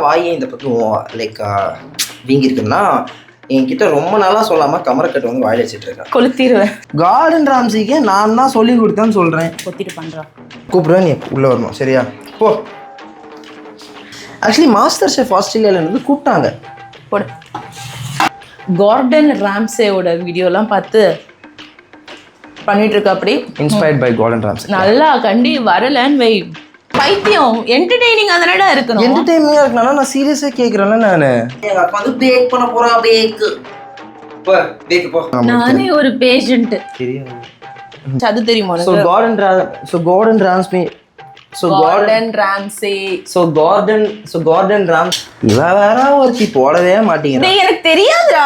வாயே இந்த பக்கம் லைக் வீங்கிருக்குன்னா என்கிட்ட ரொம்ப நாளாக சொல்லாமல் கமரக்கட்டு வந்து வாயில் வச்சுட்டு இருக்கேன். கொளுத்திடுவேன். கார்டன் ராம்சிக்கு நான் தான் சொல்லி கொடுத்தேன்னு சொல்கிறேன். கொத்திட்டு பண்ணுறான். கூப்பிடுவேன், நீ உள்ளே வரணும் சரியா? போ. ஆக்சுவலி மாஸ்டர் ஷெஃப் ஆஸ்திரேலியாவிலேருந்து கூப்பிட்டாங்க. போடு. கார்டன் ராம்சேவோட வீடியோலாம் பார்த்து பண்ணிட்டு இருக்க. அப்படி இன்ஸ்பயர்ட் பை கார்டன் ராம்சே. நல்லா கண்டி வரலன்னு வை. பைத்தியம் என்டர்டெய்னிங் அதனடா இருக்கணும். என்டர்டெய்னிங்கா இருக்கணும். நான் சீரியஸா கேக்குறேன்ல. நானு எங்க அப்பா வந்து பேக் பண்ண போறா. பேக் போ. நானே ஒரு பேஷண்ட். தெரியும். அது தெரியுமா? So Gordon Ramsay. இவ வேற ஒருத்தி போடவே மாட்டீங்க. எனக்கு தெரியாதுடா.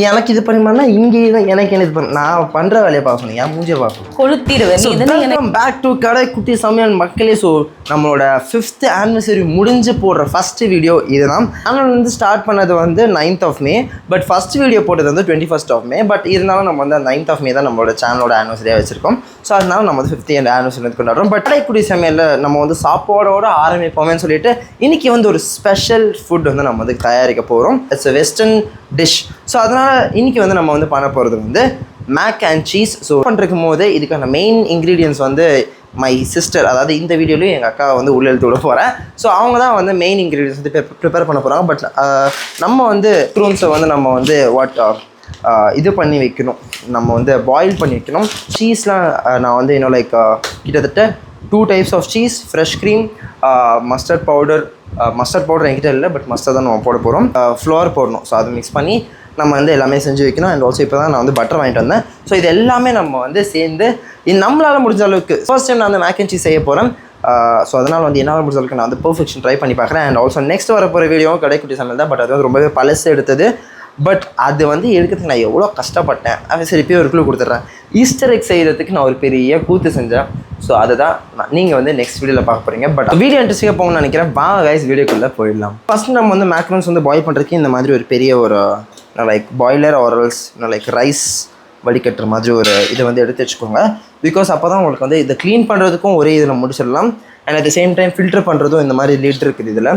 எனக்கு இது பண்ணினா இங்கே எனக்கு இது பண்ண நான் பண்ற வேலையை பார்க்கணும். என் மூஞ்சியை பார்க்கணும். கொளுத்திடுவேன். பேக் டு கடை குட்டி சமையல் மக்களே. ஸோ நம்மளோட 5th anniversary முடிஞ்சு போடுற ஃபர்ஸ்ட் வீடியோ இதுதான். சேனல் வந்து ஸ்டார்ட் பண்ணது வந்து 9th of May. But first video போட்டது வந்து 21st of May. பட் இருந்தாலும் நம்ம வந்து 9th of May தான் நம்மளோட சேனலோட ஆனிவர்சரியாக வச்சிருக்கோம். ஸோ அதனால நம்ம வந்து 5th anniversary கொண்டாடுறோம். பட் கடைக்குடி சமையலில் நம்ம வந்து சாப்பாடோட ஆரம்பிப்போமேன்னு சொல்லிட்டு இன்னைக்கு வந்து ஒரு ஸ்பெஷல் ஃபுட் வந்து நம்ம வந்து தயாரிக்க போகிறோம். It's a western dish. So அதனால் இன்னைக்கு வந்து நம்ம வந்து பண்ண போகிறது வந்து மேக் அண்ட் சீஸ். ஸோ பண்ணிருக்கும் போது இதுக்கான மெயின் இன்க்ரீடியன்ஸ் வந்து மை சிஸ்டர், அதாவது இந்த வீடியோலையும் எங்கள் அக்காவை வந்து உள்ள எழுத்து விட போகிறேன். ஸோ அவங்க தான் வந்து மெயின் இன்க்ரீடியன்ஸ் வந்து ப்ரிப்பேர் பண்ண போகிறாங்க. பட் நம்ம வந்து ப்ரூன்ஸை வந்து நம்ம வந்து இது பண்ணி வைக்கணும். நம்ம வந்து பாயில் பண்ணி வைக்கணும். சீஸ்லாம் நான் வந்து இன்னும் லைக் கிட்டத்தட்ட 2 types of cheese, fresh cream, mustard powder என்கிட்ட இல்லை. பட் மஸ்டர்ட் தான் நம்ம போட போகிறோம். ஃப்ளோர் போடணும். ஸோ அதை மிக்ஸ் பண்ணி நம்ம வந்து எல்லாமே செஞ்சு வைக்கணும். அண்ட் ஆல்சோ இப்போ தான் நான் வந்து பட்டர் வாங்கிட்டு வந்தேன். ஸோ இது எல்லாமே நம்ம வந்து சேர்ந்து நம்மளால் முடிஞ்ச அளவுக்கு ஃபர்ஸ்ட் டைம் நான் வந்து மேக் அண்ட் சீஸ் செய்ய போகிறேன். ஸோ அதனால் வந்து என்னால் முடிஞ்ச அளவுக்கு நான் வந்து பெர்ஃபெக்ஷன் ட்ரை பண்ணி பார்க்குறேன். அண்ட் ஆல்சோ நெக்ஸ்ட் வர போகிற வீடியோவும் கடைக்குட்டி சமையல் தான். பட் அது வந்து ரொம்பவே பழசு எடுத்தது. பட் அது வந்து எடுக்கிறதுக்கு நான் எவ்வளோ கஷ்டப்பட்டேன். அது சரி இப்போ ஒரு க்ளூ கொடுத்துட்றேன். ஈஸ்டர் எக் செய்கிறதுக்கு நான் ஒரு பெரிய கூத்து செஞ்சேன். ஸோ அதை தான் நீங்கள் வந்து நெக்ஸ்ட் வீடியோவில் பார்க்க போகிறீங்க. பட் வீடியோ இன்ட்ரெஸ்டிங்காக போகணும்னு நினைக்கிறேன். வாங்க கைஸ் வீடியோக்குள்ளே போயிடலாம். ஃபஸ்ட்டு நம்ம வந்து மேக்ரோன்ஸ் வந்து பாயில் பண்ணுறதுக்கு இந்த மாதிரி ஒரு பெரிய ஒரு லைக் பாய்லர் ஆரல்ஸ் லைக் ரைஸ் வடிகட்டுற மாதிரி ஒரு இதை வந்து எடுத்து வச்சுக்கோங்க. பிகாஸ் அப்போ தான் உங்களுக்கு வந்து இதை க்ளீன் பண்ணுறதுக்கும் ஒரே இதில் முடிச்சிடலாம். And at the same time filter பண்ணுறதும் இந்த மாதிரி லிட் இருக்குது இதில்.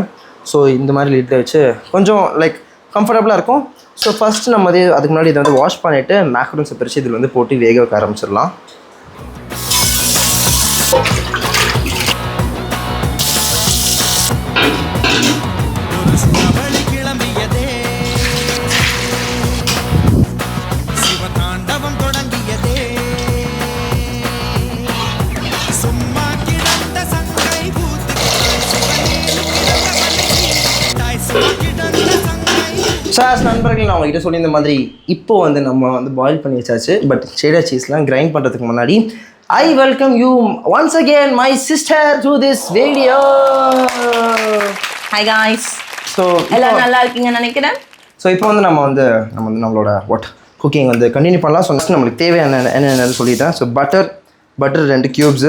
ஸோ இந்த மாதிரி லிட்டை வச்சு கொஞ்சம் லைக் கம்ஃபர்டபுளாக இருக்கும். ஸோ ஃபஸ்ட்டு நம்ம அதுக்கு முன்னாடி இதை வந்து வாஷ் பண்ணிவிட்டு மேக்ரோன்ஸை பிரித்து இதில் வந்து போட்டு வேக வைக்க ஆரம்பிச்சிடலாம். சார் நண்பர்கள், நான் உங்ககிட்ட சொல்லி இந்த மாதிரி இப்போ வந்து நம்ம வந்து பாயில் பண்ணி வச்சாச்சு. பட் ஷேடர் சீஸ்லாம் கிரைண்ட் பண்ணுறதுக்கு முன்னாடி I welcome you once again my sister to this video. Hi guys. So எல்லாம் நல்லா இருக்கீங்கன்னு நினைக்கிறேன். ஸோ இப்போ வந்து நம்மளோட குக்கிங் வந்து கண்டினியூ பண்ணலாம். ஸோ நெக்ஸ்ட் நம்மளுக்கு தேவையான என்னென்னு சொல்லிட்டேன். So butter 2 cubes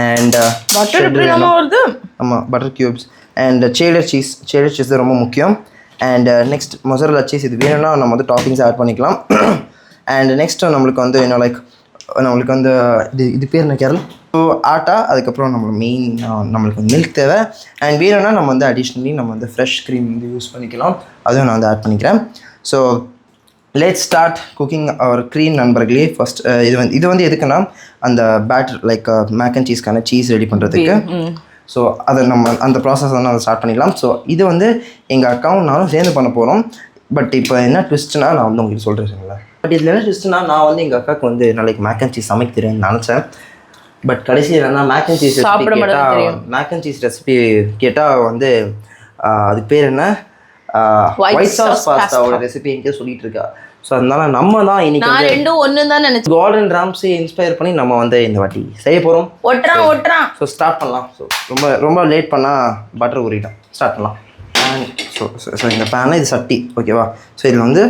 and butter எப்படி நம்ம வருது? ஆமாம், butter cubes and cheddar cheese தான் ரொம்ப முக்கியம். And next mozzarella cheese. இது வேணும்னா நம்ம வந்து டாப்பிங்ஸ் ஆட் பண்ணிக்கலாம். அண்ட் நெக்ஸ்ட் நம்மளுக்கு வந்து என்ன லைக் நம்மளுக்கு வந்து இது பேர் என்ன கேரளா. ஸோ ஆட்டா. அதுக்கப்புறம் நம்மளுக்கு வந்து மில்க் தேவை. அண்ட் வேணும்னா நம்ம வந்து அடிஷ்னலி நம்ம வந்து ஃப்ரெஷ் க்ரீம் வந்து யூஸ் பண்ணிக்கலாம். அதுவும் நான் வந்து ஆட் பண்ணிக்கிறேன். So let's start cooking our cream நண்பர்களே. ஃபர்ஸ்ட் இது வந்து எதுக்குன்னா அந்த பேட்டர் லைக் மேக் அண்ட் சீஸ்க்கான சீஸ் ரெடி பண்ணுறதுக்கு. ஸோ அதை நம்ம அந்த ப்ராசஸ் வந்து அதை ஸ்டார்ட் பண்ணிடலாம். ஸோ இது வந்து எங்கள் அக்காவும் நானும் சேர்ந்து பண்ண போகிறோம். பட் இப்போ என்ன ட்விஸ்ட்னா நான் வந்து உங்களுக்கு சொல்கிறேன். பட் இதில் என்ன ட்விஸ்ட்னா நான் வந்து எங்கள் அக்காவுக்கு வந்து நாளைக்கு மேக் அண்ட் சீஸ் சமைக்க தெரியும்னு நினச்சேன். பட் கடைசியில் என்னன்னா மேக் அண்ட் சீஸ் ரெசிபி கேட்டால் வந்து அதுக்கு பேர் என்ன ஒயிட் சாஸ் பாஸ்தாவோட ரெசிபி என்கிட்ட சொல்லிட்டு இருக்கா. ஸோ அதனால நம்ம தான் இன்னைக்கு கார்டன் ராம்சே இன்ஸ்பயர் பண்ணி நம்ம வந்து இந்த வாட்டி செய்ய போகிறோம். ஸோ ஸ்டார்ட் பண்ணலாம். ஸோ ரொம்ப லேட் பண்ணால் பட்டர் ஊறிடும். ஸ்டார்ட் பண்ணலாம். ஸோ இந்த பேனை இது சட்டி ஓகேவா. ஸோ இதில் வந்து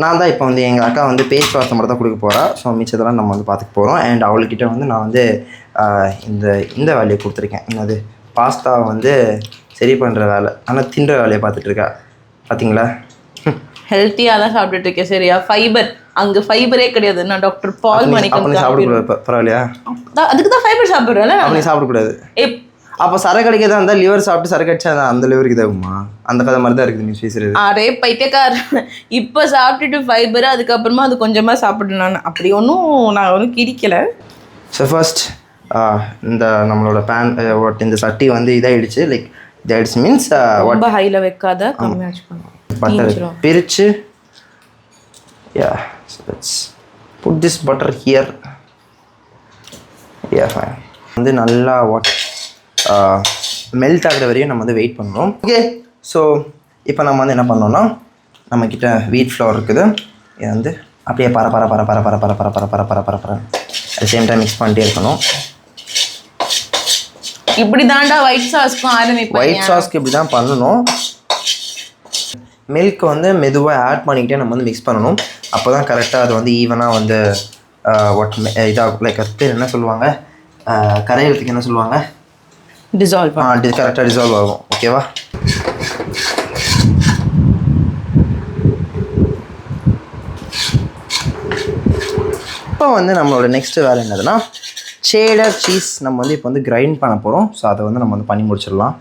நான் தான் இப்போ வந்து எங்கள் அக்கா வந்து பேஸ்ட் வார்த்தை மட்டும் தான் கொடுக்க போகிறா. ஸோ மிச்சதெல்லாம் நம்ம வந்து பார்த்துக்க போகிறோம். அண்ட் அவள்கிட்ட வந்து நான் வந்து இந்த வேலையை கொடுத்துருக்கேன். என்னது பாஸ்தாவை வந்து சரி பண்ணுற வேலை. ஆனால் தின்ற வேலையை பார்த்துட்டு இருக்கா. பார்த்தீங்களா? ஹெல்த்தியாக தான் சாப்பிட்டுட்டு இருக்கேன். சரியா? ஃபைபர் அங்கே ஃபைபரே கிடையாது. நான் டாக்டர் பால் மணிக்கு சாப்பிடக்கூடாது. பரவாயில்லையா? அதுக்கு தான் ஃபைபர் சாப்பிட்றேன். அப்படி சாப்பிடக்கூடாது. அப்போ சரக்கு அடிக்கிறதா இருந்தால் லிவர் சாப்பிட்டு சரக்கு அடிச்சா அந்த லிவருக்கு இதாகுமா? அந்த கதை மாதிரி தான் இருக்குது நீ பேசுறது. அரே பைத்தியக்கார், இப்போ சாப்பிட்டுட்டு ஃபைபர் அதுக்கப்புறமா அது கொஞ்சமாக சாப்பிடணும். அப்படி நான் ஒன்றும் கிரிக்கலை. ஸோ ஃபர்ஸ்ட் இந்த நம்மளோட இந்த சட்டி வந்து இதாகிடுச்சு. லைக் இதாகிடுச்சு மீன்ஸ் ரொம்ப ஹையில் வைக்காத, கம்மியாக வச்சுக்கணும். பட்டர் பிரித்து let's put this butter here. Fine. வந்து நல்லா மெல்ட் ஆகிற வரையும் நம்ம வந்து வெயிட் பண்ணணும். ஓகே, ஸோ இப்போ நம்ம வந்து என்ன பண்ணோம்னா நம்மக்கிட்ட வீட் ஃப்ளவர் இருக்குது. இதை வந்து அப்படியே பர அட் சேம் டைம் மிக்ஸ் பண்ணிட்டே இருக்கணும். இப்படி தாண்டா ஒயிட் சாஸ்க்கும் ஆரம்பிப்பேன். ஒயிட் சாஸ்க்கு இப்படி தான் பண்ணணும். மில்க் வந்து மெதுவாக ஆட் பண்ணிக்கிட்டே நம்ம வந்து மிக்ஸ் பண்ணணும். அப்போ தான் கரெக்டாக அது வந்து ஈவனாக வந்து இதாகும். லைக் அது பேர் என்ன சொல்லுவாங்க, கரையிறதுக்கு என்ன சொல்லுவாங்க, டிசால்வ். கரெக்டாக டிசால்வ் ஆகும். ஓகேவா? இப்போ வந்து நம்மளோட நெக்ஸ்ட்டு வேலை என்னதுன்னா சேடர் சீஸ் நம்ம வந்து இப்போ வந்து கிரைண்ட் பண்ண போகிறோம். ஸோ அதை வந்து நம்ம வந்து பண்ணி முடிச்சிடலாம்.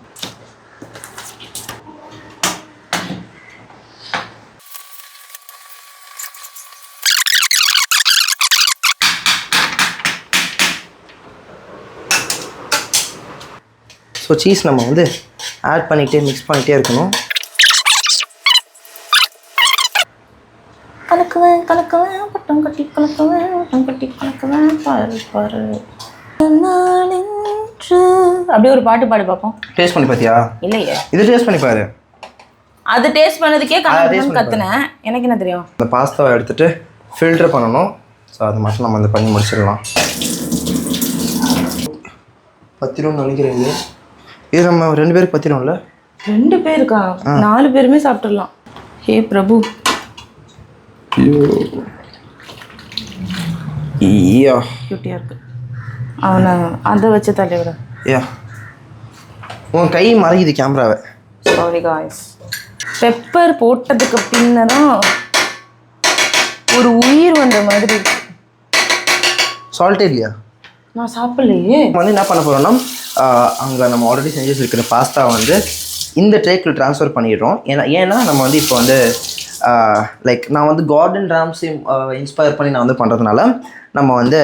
ஸோ சீஸ் நம்ம வந்து ஆட் பண்ணிக்கிட்டே மிக்ஸ் பண்ணிகிட்டே இருக்கணும். கலக்குவேன் பட்டம் கட்டி கலக்குவேன் பாரு அப்படியே ஒரு பாட்டு பாடு பார்ப்போம். டேஸ்ட் பண்ணி பார்த்தியா? இல்லையே. இது டேஸ்ட் பண்ணி பாரு. அது டேஸ்ட் பண்ணதுக்கே கத்துனேன். எனக்கு என்ன தெரியும்? இந்த பாஸ்தாவை எடுத்துகிட்டு ஃபில்டர் பண்ணணும். ஸோ அது மட்டும் நம்ம வந்து பண்ணி முடிச்சிடலாம். பத்திரம்னு நினைக்கிறீங்க? இது நம்ம 2 பேருக்கு பத்திரம்ல? 2 பேருக்கா? 4 பேருமே சாப்பிட்டுடலாம். ஹே பிரபு. கியூட்டியா இருக்கு. அவனை அதை வச்சு தலைவிட. உன் கை மறைக்குது கேமராவை. Sorry guys. பெப்பர் போட்டதுக்கு பின்னதான் ஒரு உயிர் வந்த மாதிரி இருக்கு. சால்ட்டே இல்லையா? நான் சாப்பிடலையே. வந்து என்ன பண்ண போகிறோம்னா அங்கே நம்ம ஆல்ரெடி செஞ்சு வச்சுருக்கிற பாஸ்தா வந்து இந்த ட்ரேக்கில் ட்ரான்ஸ்ஃபர் பண்ணிடுறோம். ஏன்னா நம்ம வந்து இப்போ வந்து லைக் நான் வந்து கார்டன் ராம்ஸி இன்ஸ்பயர் பண்ணி நான் வந்து பண்ணுறதுனால நம்ம வந்து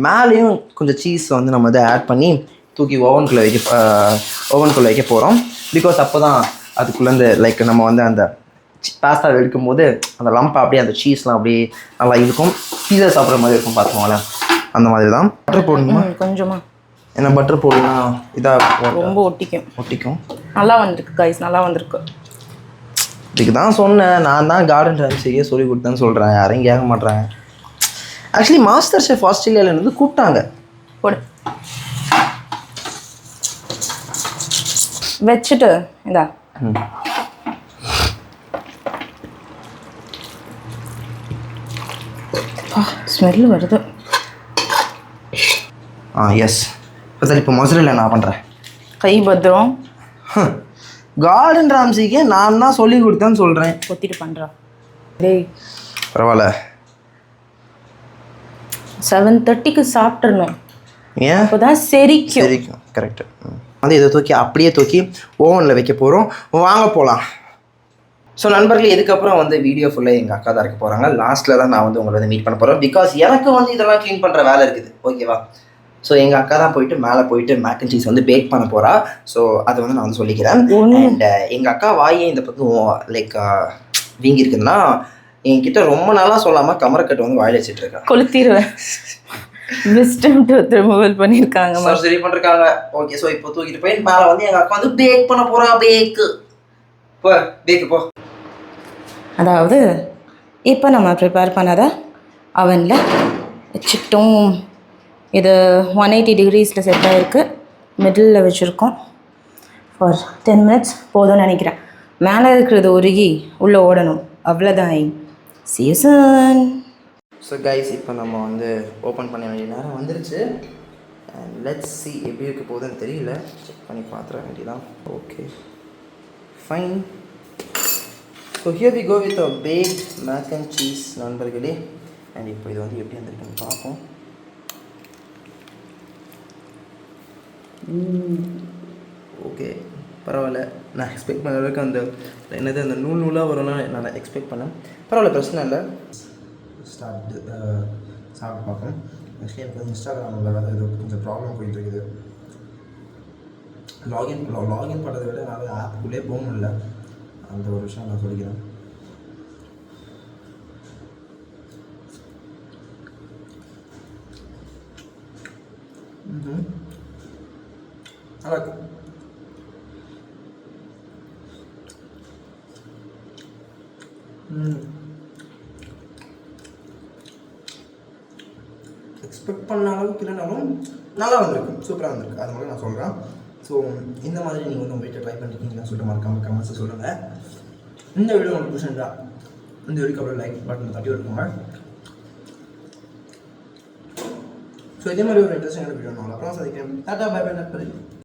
மேலேயும் கொஞ்சம் சீஸ் வந்து நம்ம வந்து ஆட் பண்ணி தூக்கி ஓவனுக்குள்ளே வைக்க போகிறோம். பிகாஸ் அப்போ தான் அதுக்குள்ளேருந்து லைக் நம்ம வந்து அந்த பாஸ்தா எடுக்கும் போது அந்த லம்ப் அப்படியே அந்த சீஸ்லாம் அப்படியே நல்லா இருக்கும். பீஸா சாப்பிட்ற மாதிரி இருக்கும். பார்த்துக்கோங்களேன், அந்த மாதிரி தான். பட்டர் போடணுமா? கொஞ்சமாக. ஏன்னா பட்டர் போடலாம் இதாக ரொம்ப ஒட்டிக்கும். நல்லா வந்திருக்கு கைஸ், நல்லா வந்திருக்கு. இதுக்கு தான் சொன்னேன், நான் தான் கார்டன் ராம்ஸியே சொல்லி கொடுத்தேன்னு சொல்கிறேன். யாரையும் கேட்க மாட்றாங்க. ஆக்சுவலி மாஸ்டர் ஷெஃப் ஆஸ்திரேலியாவிலேருந்து கூப்பிட்டாங்க. போடு வச்சுட்டு இதா ஸ்மெல் வருது. எஸ். இப்போ மொசரேலா நான் பண்ணுறேன். கை பத்திரம். கார்டன் ராம்ஸிக்கே நான் தான் சொல்லி கொடுத்தேன்னு சொல்கிறேன். கொத்திட்டு பண்ணுறான். டேய் பரவாயில்ல. 7:30க்கு சாப்பிட்றணும். ஏன்? அப்போ தான் சரிக்கும். கரெக்டு. வந்து இதை அப்படியே தூக்கி ஓவனில் வைக்க போகிறோம். வாங்க போகலாம். ஸோ நண்பர்களே, இதுக்கப்புறம் வந்து வீடியோ ஃபுல்லாக எங்கள் அக்கா தான் இருக்க போகிறாங்க. லாஸ்ட்டில் தான் நான் வந்து உங்களை வந்து மீட் பண்ண போகிறேன். பிகாஸ் எனக்கு வந்து இதெல்லாம் க்ளீன் பண்ணுற வேலை இருக்குது. ஓகேவா? ஸோ எங்கள் அக்கா தான் மேலே போயிட்டு மேக் அண்ட் சீஸ் வந்து பேக் பண்ண போகிறா. ஸோ அதை வந்து நான் வந்து சொல்லிக்கிறேன். அண்ட் எங்கள் அக்கா வாயே இந்த பக்கம் லைக் வீங்கி இருக்குதுன்னா என்கிட்ட ரொம்ப நாளாக சொல்லாமல் கமரக்கட்டு வந்து வாயில் வச்சுட்டு இருக்கேன். கொளுத்திடுவேன். விஸ்டம் டூத் ரிமூவல் பண்ணியிருக்காங்க, சர்ஜரி பண்ணிருக்காங்க. ஓகே, ஸோ இப்போ தூக்கிட்டு போய் மேலே வந்து எங்கள் அக்கா வந்து பேக் பண்ண போகிறா. பேக்கு போ. அதாவது இப்போ நம்ம ப்ரிப்பேர் பண்ணதை அவனில் வச்சுட்டோம். இது 180 டிகிரிஸில் செட் ஆகிருக்கு. மிடில் வச்சுருக்கோம். ஃபார் 10 மினிட்ஸ் போதும்னு நினைக்கிறேன். மேலே இருக்கிறது உருகி உள்ளே ஓடணும், அவ்வளோதான். See you soon. So guys, இப்போ நம்ம வந்து ஓப்பன் பண்ண வேண்டிய நேரம் வந்துருச்சு. அண்ட் லெட்ஸ் see எப்படி இருக்க போகுதுன்னு தெரியல. செக் பண்ணி பார்த்துட வேண்டியதான். Okay, fine. So here we go with a baked mac and cheese நண்பர்களே. அண்ட் இப்போ இது வந்து எப்படி வந்திருக்குன்னு பார்ப்போம். ஓகே பரவாயில்ல. நான் எக்ஸ்பெக்ட் பண்ண அளவுக்கு அந்த என்னது அந்த நூலாக வரும்னா நான் எக்ஸ்பெக்ட் பண்ணேன். பரவாயில்ல, பிரச்சனை இல்லை. சாப்பிட்டு பார்ப்போம். ஆக்சுவலி எனக்கு வந்து இன்ஸ்டாகிராமில் ஏதோ கொஞ்சம் ப்ராப்ளம் போயிட்டு இருக்குது. லாகின் பண்ணுறதை விட நான் ஆப்புக்குள்ளே போக முடியல. அந்த ஒரு விஷயம் நான் சொல்லிக்கிறேன். நல்லா இருக்கு. எக்ஸ்பெக்ட் பண்ண அளவுக்கு இல்லைனாலும் நல்லா வந்திருக்கு, சூப்பராக வந்திருக்கு. அது மட்டும் நான் சொல்கிறேன். ஸோ இந்த மாதிரி நீங்கள் வந்து உங்கள் வீட்டை ட்ரை பண்ணிருக்கீங்கன்னு சொல்லிட்டு மறக்காமல் கமெண்ட்ஸை சொல்லுங்கள். இந்த வீடியோ உங்களுக்கு பிடிச்சிருந்தா இந்த வீடியோக்கு அப்புறம் லைக் பட்டன் தட்டி விட்டுருங்க. ஸோ இதே மாதிரி ஒரு இன்ட்ரெஸ்டிங்கான வீடியோ நான் அப்புறம் சந்திக்கிறேன். டாடா பை பை நண்பர்களே.